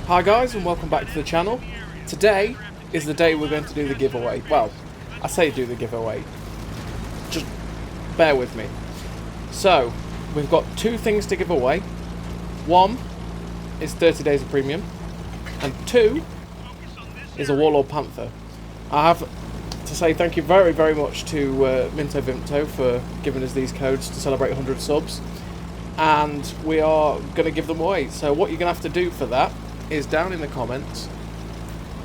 Hi guys, and welcome back to the channel. Today is the day we're going to do the giveaway. Well, I say do the giveaway. Just bear with me. So, we've got two things to give away. One is 30 days of premium, and two is a Warlord Panther. I have to say thank you very, very much to Minto Vimto for giving us these codes to celebrate 100 subs. And we are going to give them away. So what you're going to have to do for that is down in the comments,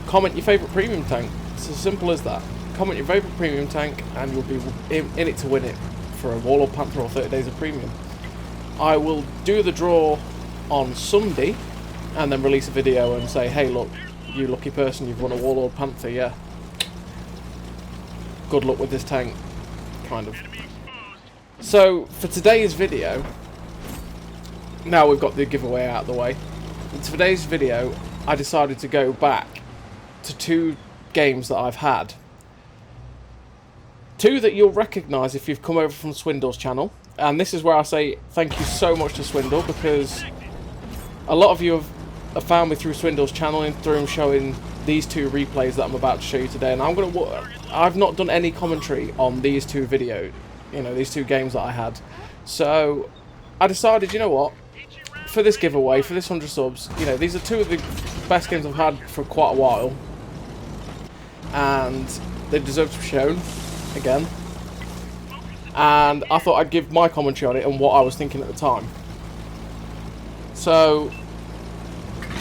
comment your favourite premium tank. It's as simple as that. Comment your favourite premium tank and you'll be in it to win it for a Warlord Panther or 30 days of premium. I will do the draw on Sunday and then release a video and say, hey look, you lucky person, you've won a Warlord Panther, yeah. Good luck with this tank, kind of. So, for today's video, now we've got the giveaway out of the way. In today's video, I decided to go back to two games that I've had. Two that you'll recognise if you've come over from Swindles channel. And this is where I say thank you so much to Swindle, because a lot of you have found me through Swindles channel and through him showing these two replays that I'm about to show you today. And I've not done any commentary on these two videos, you know, these two games that I had. So I decided, you know what? For this giveaway, for this 100 subs, you know, these are two of the best games I've had for quite a while. And they deserve to be shown again. And I thought I'd give my commentary on it and what I was thinking at the time. So,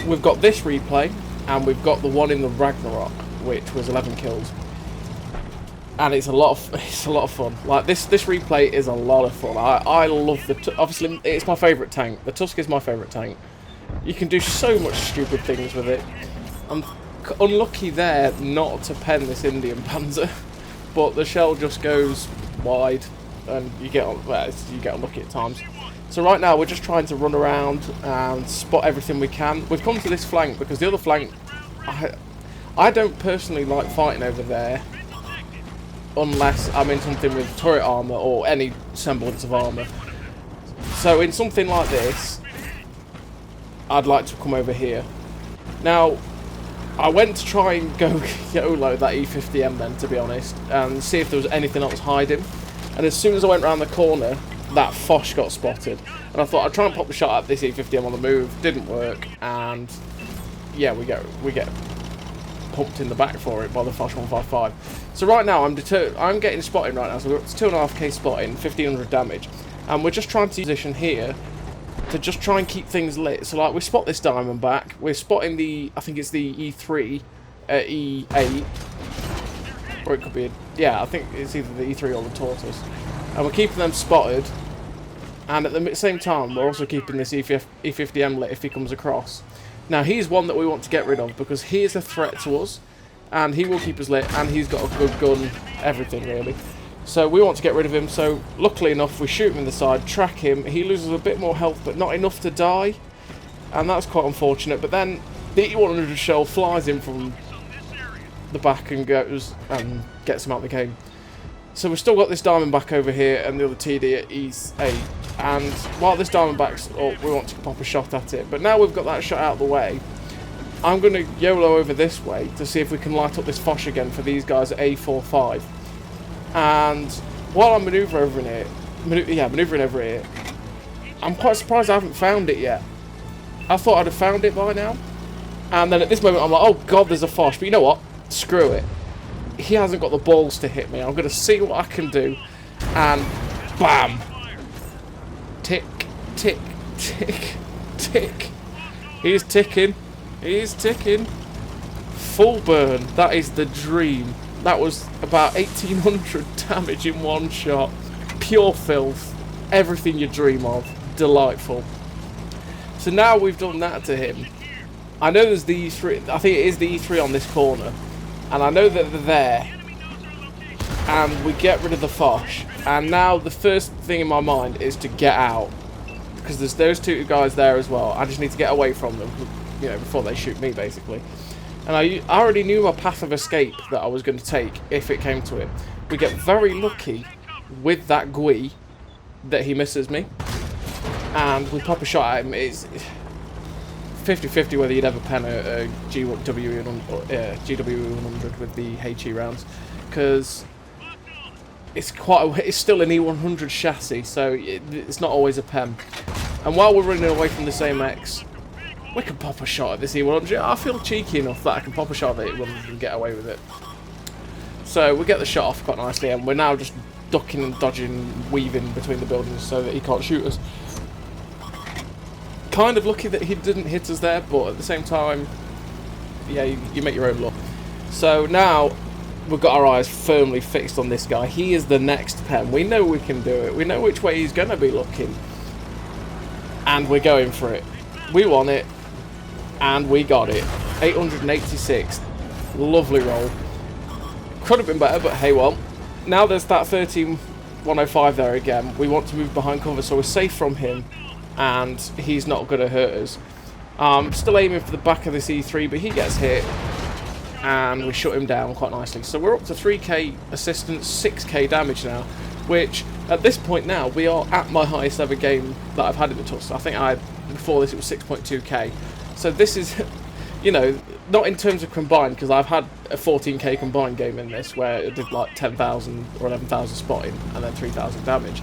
we've got this replay, and we've got the one in the Ragnarok, which was 11 kills. And it's a lot of fun. Like this replay is a lot of fun. I love obviously it's my favourite tank. The Tusk is my favourite tank. You can do so much stupid things with it. I'm unlucky there not to pen this Indian Panzer, but the shell just goes wide, and you get unlucky at times. So right now we're just trying to run around and spot everything we can. We've come to this flank because the other flank, I don't personally like fighting over there. Unless I'm in something with turret armour or any semblance of armour. So in something like this, I'd like to come over here. Now, I went to try and go YOLO that E50M then, to be honest, and see if there was anything else hiding. And as soon as I went round the corner, that Foch got spotted. And I thought I'd try and pop the shot at this E50M on the move. Didn't work, and yeah, we get pumped in the back for it by the Foch 155. So right now I'm getting spotting right now, so it's 2.5k spotting, 1500 damage, and we're just trying to position here to just try and keep things lit. So like we spot this Diamondback, we're spotting the, I think it's the E3, E8, or it could be, yeah, I think it's either the E3 or the Tortoise, and we're keeping them spotted, and at the same time we're also keeping this E50M lit if he comes across. Now he's one that we want to get rid of because he is a threat to us, and he will keep us lit, and he's got a good gun, everything really. So we want to get rid of him. So luckily enough, we shoot him in the side, track him. He loses a bit more health, but not enough to die, and that's quite unfortunate. But then the E100 shell flies in from the back and goes and gets him out of the game. So we've still got this Diamondback over here and the other TD at E8. And while this Diamondback's up, we want to pop a shot at it. But now we've got that shot out of the way, I'm going to YOLO over this way to see if we can light up this Foch again for these guys at A45. And while I'm maneuvering over here, I'm quite surprised I haven't found it yet. I thought I'd have found it by now. And then at this moment I'm like, oh god, there's a Foch. But you know what? Screw it. He hasn't got the balls to hit me. I'm going to see what I can do. And bam! Tick, tick, tick, tick. He's ticking. He's ticking. Full burn. That is the dream. That was about 1800 damage in one shot. Pure filth. Everything you dream of. Delightful. So now we've done that to him. I know there's the E3. I think it is the E3 on this corner. And I know that they're there. And we get rid of the Foch. And now the first thing in my mind is to get out. Because there's those two guys there as well. I just need to get away from them, you know, before they shoot me, basically. And I already knew my path of escape that I was going to take if it came to it. We get very lucky with that GUI that he misses me. And we pop a shot at him. It's 50-50 whether you'd ever pen a GW100 with the HE rounds, because it's it's still an E100 chassis, so it's not always a pen. And while we're running away from this AMX, we can pop a shot at this E100. I feel cheeky enough that I can pop a shot at the E100 and get away with it. So we get the shot off quite nicely, and we're now just ducking and dodging, weaving between the buildings so that he can't shoot us. Kind of lucky that he didn't hit us there, but at the same time, yeah, you make your own luck. So now we've got our eyes firmly fixed on this guy. He is the next pen. We know we can do it. We know which way he's going to be looking. And we're going for it. We want it. And we got it. 886. Lovely roll. Could have been better, but hey, well. Now there's that 13105 there again. We want to move behind cover so we're safe from him. And he's not going to hurt us. Still aiming for the back of this E3, but he gets hit. And we shut him down quite nicely. So we're up to 3k assistance, 6k damage now. Which, at this point now, we are at my highest ever game that I've had in the Tusk. I think before this it was 6.2k. So this is, you know, not in terms of combined, because I've had a 14k combined game in this where it did like 10,000 or 11,000 spotting and then 3,000 damage.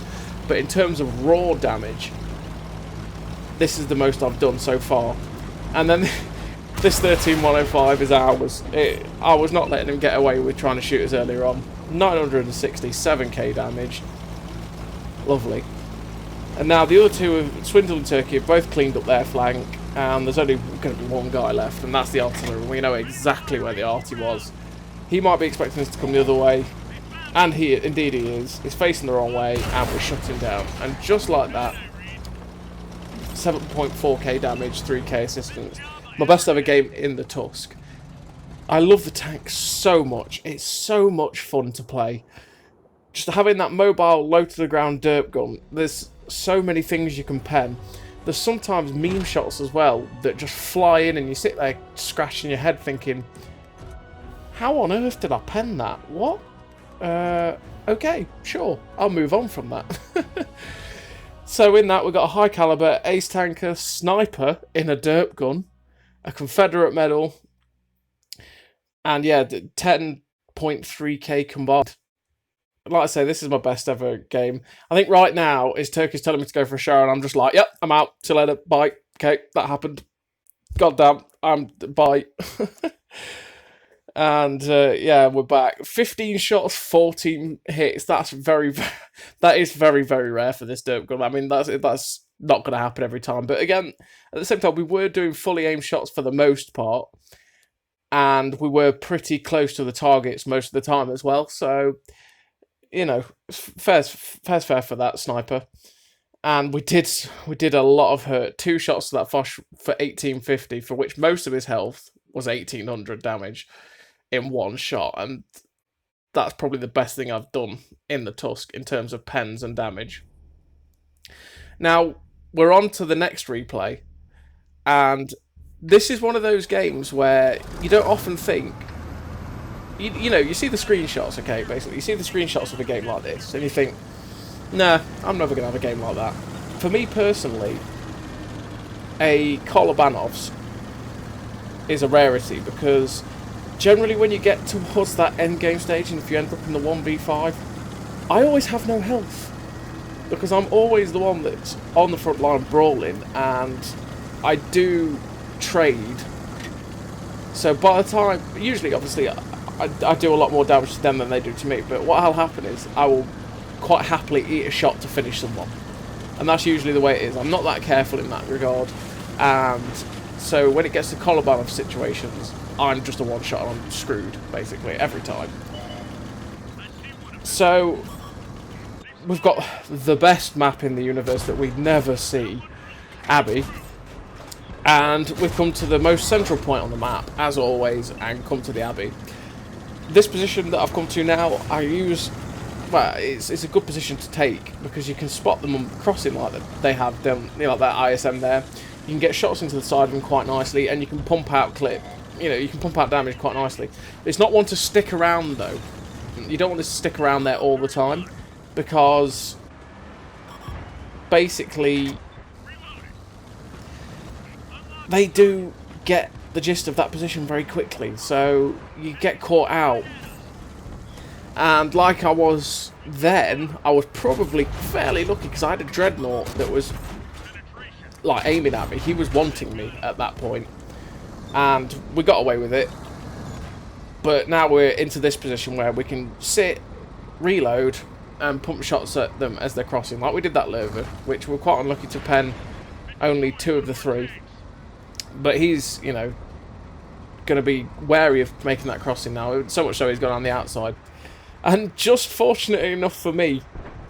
But in terms of raw damage, this is the most I've done so far. And then this 13105 is ours. I was not letting him get away with trying to shoot us earlier on. 967k damage. Lovely. And now the other two of Swindles and Turkey have both cleaned up their flank. And there's only going to be one guy left, and that's the artillery. We know exactly where the arty was. He might be expecting us to come the other way. And indeed he is. He's facing the wrong way, and we shut him down. And just like that, 7.4k damage, 3k assistance. My best ever game in the Tusk. I love the tank so much. It's so much fun to play. Just having that mobile, low-to-the-ground derp gun, there's so many things you can pen. There's sometimes meme shots as well that just fly in and you sit there scratching your head thinking, how on earth did I pen that? What? Okay, sure. I'll move on from that. So in that, we've got a high caliber, ace tanker, sniper in a derp gun, a Confederate medal, and yeah, 10.3k combined. Like I say, this is my best ever game. I think right now is Turkey's telling me to go for a shower, and I'm just like, yep, I'm out. See you later. Bye. Okay, that happened. Goddamn, bye. And yeah, we're back. 15 shots, 14 hits. That is very, very rare for this derp gun. I mean, that's not going to happen every time. But again, at the same time, we were doing fully aimed shots for the most part, and we were pretty close to the targets most of the time as well. So, you know, fair's fair for that sniper. And we did a lot of hurt. 2 shots to that Foch for 1850, for which most of his health was 1800 damage in one shot. And that's probably the best thing I've done in the Tusk in terms of pens and damage. Now, we're on to the next replay. And this is one of those games where you don't often think... You know, you see the screenshots, okay, basically. You see the screenshots of a game like this, and you think, nah, I'm never going to have a game like that. For me personally, a Kolobanov's is a rarity, because generally when you get towards that end game stage, and if you end up in the 1v5, I always have no health. Because I'm always the one that's on the front line brawling, and I do trade. So by the time, usually, obviously, I do a lot more damage to them than they do to me, but what will happen is I will quite happily eat a shot to finish someone. And that's usually the way it is. I'm not that careful in that regard. And so when it gets to Kolobanov situations, I'm just a one-shot and I'm screwed, basically, every time. So we've got the best map in the universe that we'd never see, Abbey. And we've come to the most central point on the map, as always, and come to the Abbey. This position that I've come to now, I use... Well, it's a good position to take, because you can spot them crossing like that. They have them, you know, like that ISM there. You can get shots into the side of them quite nicely, and you can pump out clip. You know, you can pump out damage quite nicely. It's not one to stick around, though. You don't want to stick around there all the time, because basically they do get the gist of that position very quickly, so you get caught out. And like I was then, I was probably fairly lucky because I had a dreadnought that was like aiming at me. He was wanting me at that point, and we got away with it. But now we're into this position where we can sit, reload, and pump shots at them as they're crossing, like we did that lurver, which we're quite unlucky to pen only 2 of the 3. But he's, you know, going to be wary of making that crossing now, so much so he's gone on the outside. And just fortunately enough for me,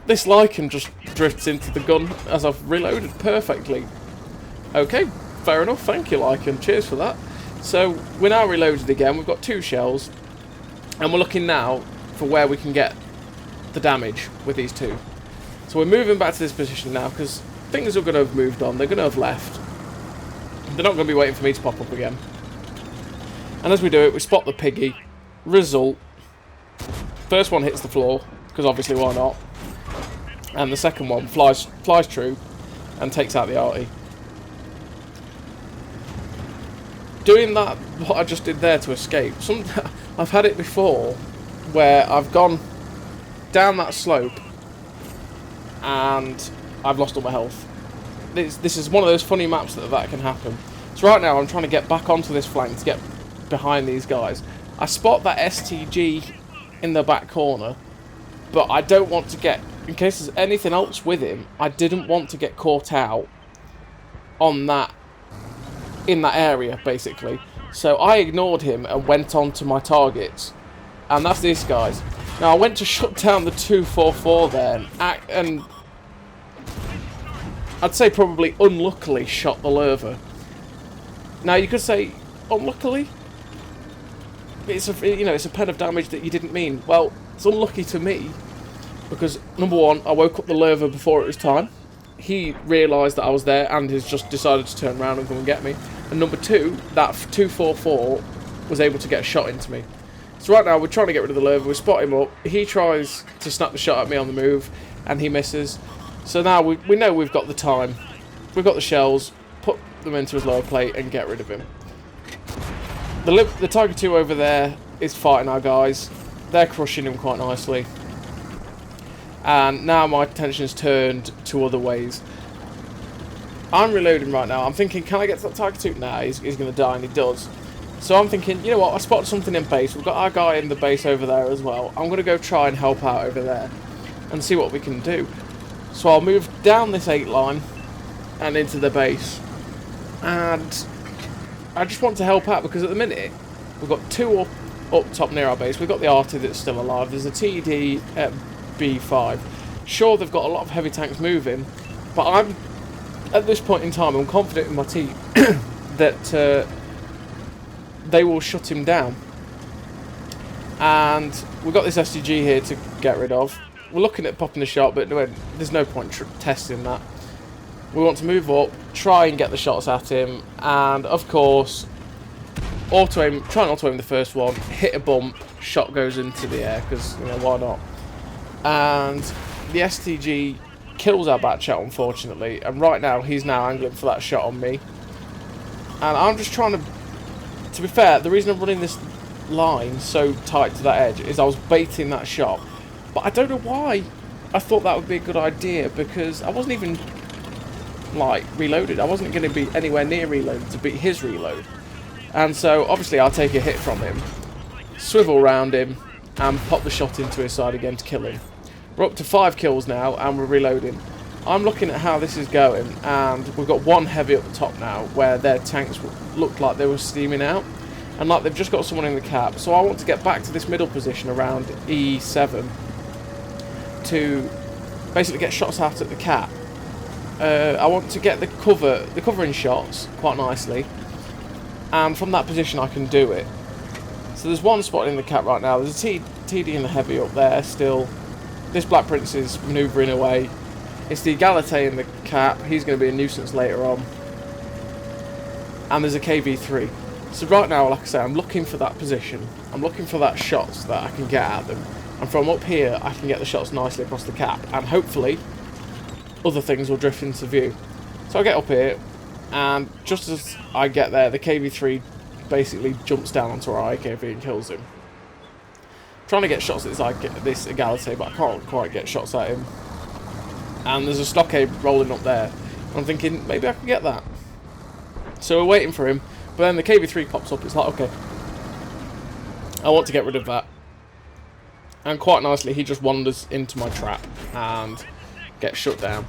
this lichen just drifts into the gun as I've reloaded perfectly. Okay, fair enough, thank you lichen, cheers for that. So we're now reloaded again, we've got 2 shells, and we're looking now for where we can get the damage with these 2. So we're moving back to this position now because things are going to have moved on, they're going to have left. They're not going to be waiting for me to pop up again. And as we do it, we spot the piggy. Result. First one hits the floor, because obviously why not. And the second one flies true and takes out the arty. Doing that, what I just did there to escape, I've had it before where I've gone down that slope and I've lost all my health. This is one of those funny maps that can happen. So right now I'm trying to get back onto this flank to get behind these guys. I spot that STG in the back corner, but I don't want to get, in case there's anything else with him, I didn't want to get caught out on that, in that area basically. So I ignored him and went on to my targets, and that's these guys. Now I went to shut down the 244 there, and I'd say probably unluckily shot the lurver. Now you could say unluckily, it's a pen of damage that you didn't mean. Well, it's unlucky to me because number one, I woke up the lurver before it was time. He realised that I was there and has just decided to turn around and come and get me. And number two, that 244 was able to get a shot into me. So right now we're trying to get rid of the lurver, we spot him up, he tries to snap the shot at me on the move, and he misses. So now we know we've got the time, we've got the shells, put them into his lower plate and get rid of him. The Tiger 2 over there is fighting our guys, they're crushing him quite nicely. And now my attention's turned to other ways. I'm reloading right now, I'm thinking, can I get to that Tiger 2? Nah, he's going to die, and he does. So I'm thinking, you know what, I spotted something in base. We've got our guy in the base over there as well. I'm going to go try and help out over there and see what we can do. So I'll move down this 8 line and into the base. And I just want to help out because at the minute, we've got 2 up top near our base. We've got the arty that's still alive. There's a TD at B5. Sure, they've got a lot of heavy tanks moving, but I'm, at this point in time, I'm confident in my team that they will shut him down. And we've got this SDG here to get rid of. We're looking at popping the shot, but there's no point testing that. We want to move up, try and get the shots at him, and of course, auto aim. Try and auto aim the first one, hit a bump, shot goes into the air because why not? And the STG kills our back chat, unfortunately, and right now he's now angling for that shot on me. And I'm just trying to be fair, the reason I'm running this line so tight to that edge is I was baiting that shot. But I don't know why I thought that would be a good idea, because I wasn't even, like, reloaded. I wasn't going to be anywhere near reloaded to beat his reload. And so, obviously, I'll take a hit from him, swivel round him, and pop the shot into his side again to kill him. We're up to 5 kills now, and we're reloading. I'm looking at how this is going, and we've got 1 heavy up the top now, where their tanks looked like they were steaming out, and like they've just got someone in the cap. So I want to get back to this middle position around E7 to basically get shots out at the cap. I want to get the covering shots quite nicely, and from that position I can do it. So there's 1 spot in the cap right now. There's a TD and a heavy up there still. This Black Prince is manoeuvring away. It's the Egalite in the cap, he's going to be a nuisance later on. And there's a KV3. So right now, like I say, I'm looking for that position. I'm looking for that shots that I can get at them. And from up here, I can get the shots nicely across the cap. And hopefully, other things will drift into view. So I get up here, And just as I get there, the KV-3 basically jumps down onto our IKV and kills him. Trying to get shots at this Egalite, but I can't quite get shots at him. And there's a stockade rolling up there. I'm thinking, maybe I can get that. So we're waiting for him, but then the KV-3 pops up. It's like, okay, I want to get rid of that. And quite nicely, he just wanders into my trap and gets shut down.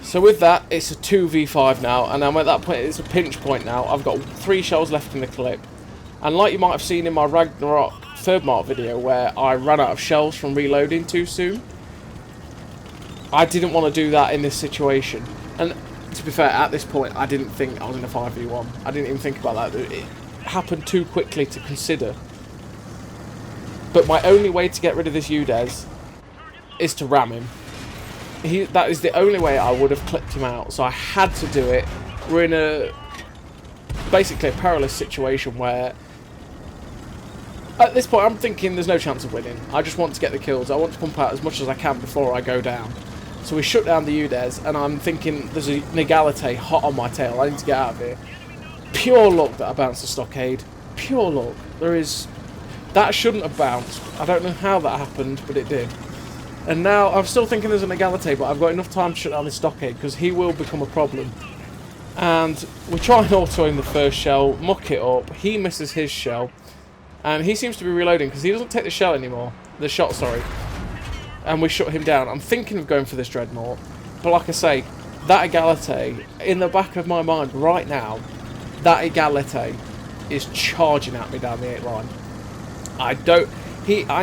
So with that, it's a 2v5 now, and I'm at that point, it's a pinch point now. I've got 3 shells left in the clip. And like you might have seen in my Ragnarok third mark video, where I ran out of shells from reloading too soon, I didn't want to do that in this situation. And to be fair, at this point, I didn't think I was in a 5v1. I didn't even think about that. It happened too quickly to consider. But my only way to get rid of this UDES is to ram him. That is the only way I would have clipped him out. So I had to do it. We're in basically a perilous situation where at this point I'm thinking there's no chance of winning. I just want to get the kills. I want to pump out as much as I can before I go down. So we shut down the UDES, and I'm thinking there's an Egalite hot on my tail. I need to get out of here. Pure luck that I bounced the stockade. Pure luck. That shouldn't have bounced. I don't know how that happened, but it did. And now I'm still thinking there's an Egalite, but I've got enough time to shut down this stockade because he will become a problem. And we try and auto him the first shell, muck it up. He misses his shell, and he seems to be reloading because he doesn't take the shell anymore. The shot, sorry. And we shut him down. I'm thinking of going for this Dreadnought, but like I say, that Egalite, in the back of my mind right now, that Egalite is charging at me down the 8 line. I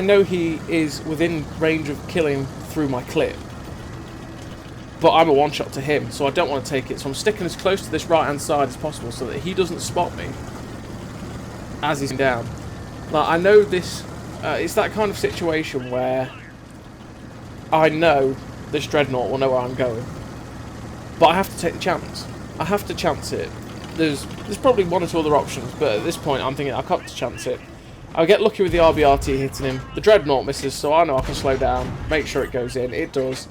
know he is within range of killing through my clip, but I'm a one-shot to him, so I don't want to take it. So I'm sticking as close to this right-hand side as possible so that he doesn't spot me as he's down. Like, I know this, it's that kind of situation where I know this Dreadnought will know where I'm going, but I have to take the chance. I have to chance it. There's probably 1 or 2 other options, but at this point I'm thinking I've got to chance it. I'll get lucky with the RBRT hitting him. The Dreadnought misses, so I know I can slow down, make sure it goes in. It does.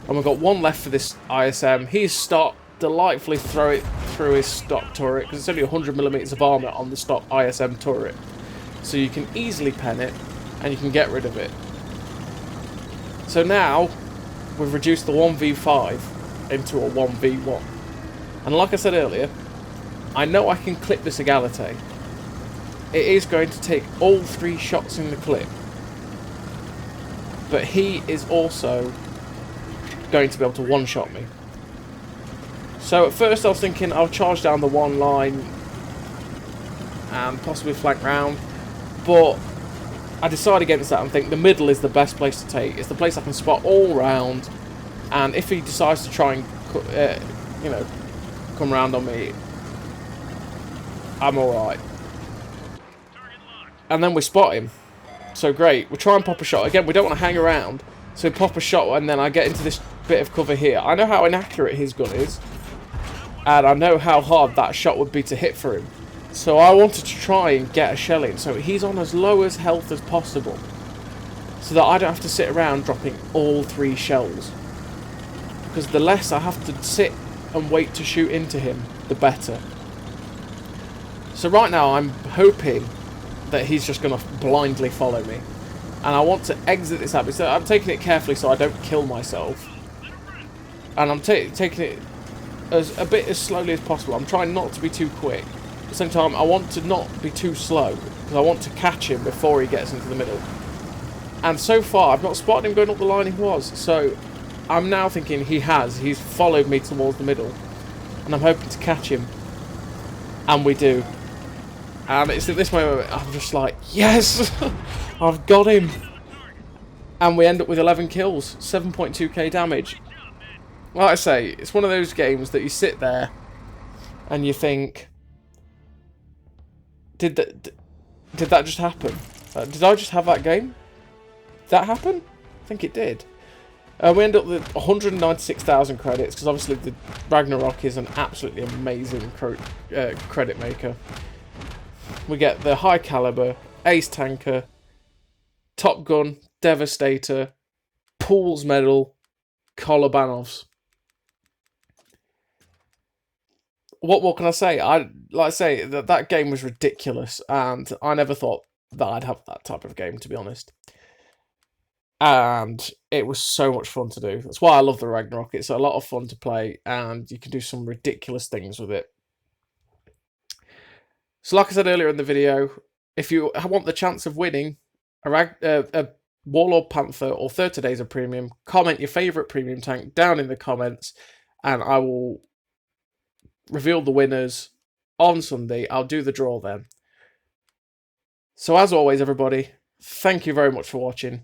And we've got 1 left for this ISM. He's stopped, delightfully throw it through his stock turret, because it's only 100mm of armour on the stock ISM turret. So you can easily pen it, and you can get rid of it. So now, we've reduced the 1v5 into a 1v1. And like I said earlier, I know I can clip this Egalite. It is going to take all 3 shots in the clip. But he is also going to be able to one-shot me. So at first I was thinking I'll charge down the 1 line and possibly flank round. But I decided against that and think the middle is the best place to take. It's the place I can spot all round. And if he decides to try and, come round on me, I'm alright. And then we spot him. So great. We try and pop a shot. Again, we don't want to hang around. So we pop a shot and then I get into this bit of cover here. I know how inaccurate his gun is. And I know how hard that shot would be to hit for him. So I wanted to try and get a shell in. So he's on as low as health as possible. So that I don't have to sit around dropping all 3 shells. Because the less I have to sit and wait to shoot into him, the better. So right now I'm hoping that he's just going to blindly follow me. And I want to exit this abbey. So I'm taking it carefully so I don't kill myself. And I'm taking it a bit as slowly as possible. I'm trying not to be too quick. At the same time, I want to not be too slow, because I want to catch him before he gets into the middle. And so far, I've not spotted him going up the line he was. So I'm now thinking he's followed me towards the middle. And I'm hoping to catch him. And we do. And it's at this moment I'm just like, yes! I've got him! And we end up with 11 kills, 7.2k damage. Like I say, it's one of those games that you sit there and you think, did that just happen? Did I just have that game? Did that happen? I think it did. We end up with 196,000 credits, because obviously the Ragnarok is an absolutely amazing credit maker. We get the High Caliber, Ace Tanker, Top Gun, Devastator, Pools Medal, Kolobanovs. what more can I say? Like I say, that game was ridiculous, and I never thought that I'd have that type of game, to be honest. And it was so much fun to do. That's why I love the Ragnarok. It's a lot of fun to play, and you can do some ridiculous things with it. So like I said earlier in the video, if you want the chance of winning a Warlord Panther or 30 Days of Premium, comment your favourite premium tank down in the comments, and I will reveal the winners on Sunday. I'll do the draw then. So as always, everybody, thank you very much for watching.